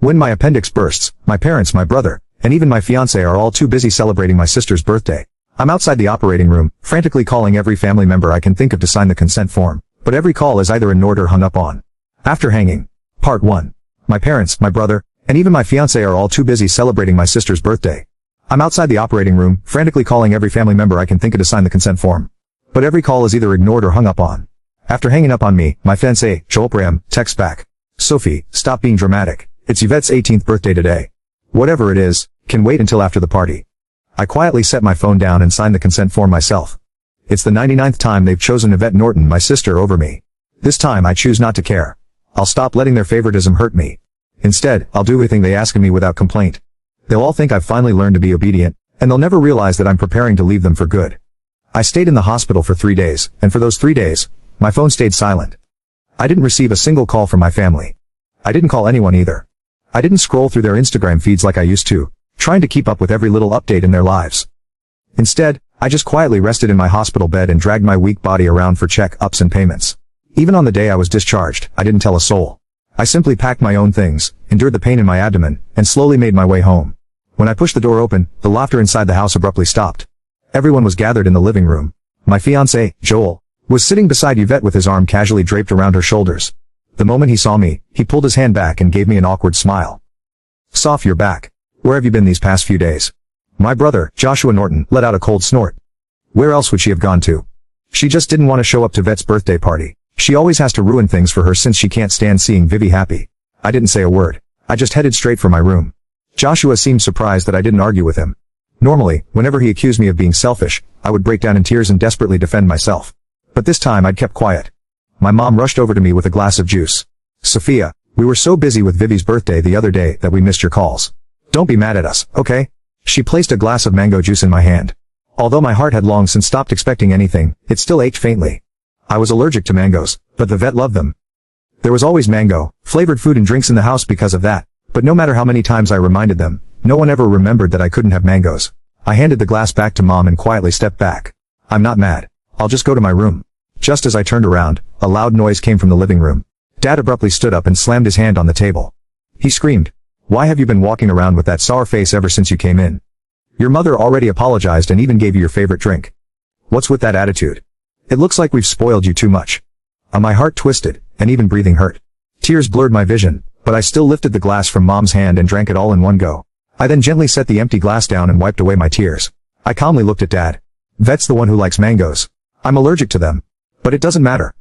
When my appendix bursts, my parents, my brother, and even my fiancé are all too busy celebrating my sister's birthday. I'm outside the operating room, frantically calling every family member I can think of to sign the consent form, but every call is either ignored or hung up on. After hanging. Part 1. My parents, my brother, and even my fiancé are all too busy celebrating my sister's birthday. I'm outside the operating room, frantically calling every family member I can think of to sign the consent form, but every call is either ignored or hung up on. After hanging up on me, my fiancé, Joel Bram, texts back. Sophie, stop being dramatic. It's Yvette's 18th birthday today. Whatever it is, can wait until after the party. I quietly set my phone down and signed the consent form myself. It's the 99th time they've chosen Yvette Norton, my sister, over me. This time I choose not to care. I'll stop letting their favoritism hurt me. Instead, I'll do everything they ask of me without complaint. They'll all think I've finally learned to be obedient, and they'll never realize that I'm preparing to leave them for good. I stayed in the hospital for 3 days, and for those 3 days, my phone stayed silent. I didn't receive a single call from my family. I didn't call anyone either. I didn't scroll through their Instagram feeds like I used to, trying to keep up with every little update in their lives. Instead, I just quietly rested in my hospital bed and dragged my weak body around for check-ups and payments. Even on the day I was discharged, I didn't tell a soul. I simply packed my own things, endured the pain in my abdomen, and slowly made my way home. When I pushed the door open, the laughter inside the house abruptly stopped. Everyone was gathered in the living room. My fiancé, Joel, was sitting beside Yvette with his arm casually draped around her shoulders. The moment he saw me, he pulled his hand back and gave me an awkward smile. "Soph, you're back. Where have you been these past few days?" My brother, Joshua Norton, let out a cold snort. Where else would she have gone to? She just didn't want to show up to Yvette's birthday party. She always has to ruin things for her since she can't stand seeing Vivi happy. I didn't say a word. I just headed straight for my room. Joshua seemed surprised that I didn't argue with him. Normally, whenever he accused me of being selfish, I would break down in tears and desperately defend myself. But this time I'd kept quiet. My mom rushed over to me with a glass of juice. "Sophia, we were so busy with Vivi's birthday the other day that we missed your calls. Don't be mad at us, okay?" She placed a glass of mango juice in my hand. Although my heart had long since stopped expecting anything, it still ached faintly. I was allergic to mangoes, but the vet loved them. There was always mango, flavored food and drinks in the house because of that, but no matter how many times I reminded them, no one ever remembered that I couldn't have mangoes. I handed the glass back to Mom and quietly stepped back. "I'm not mad. I'll just go to my room." Just as I turned around, a loud noise came from the living room. Dad abruptly stood up and slammed his hand on the table. He screamed, "Why have you been walking around with that sour face ever since you came in? Your mother already apologized and even gave you your favorite drink. What's with that attitude? It looks like we've spoiled you too much." My heart twisted, and even breathing hurt. Tears blurred my vision, but I still lifted the glass from Mom's hand and drank it all in one go. I then gently set the empty glass down and wiped away my tears. I calmly looked at Dad. "Vet's the one who likes mangoes. I'm allergic to them. But it doesn't matter.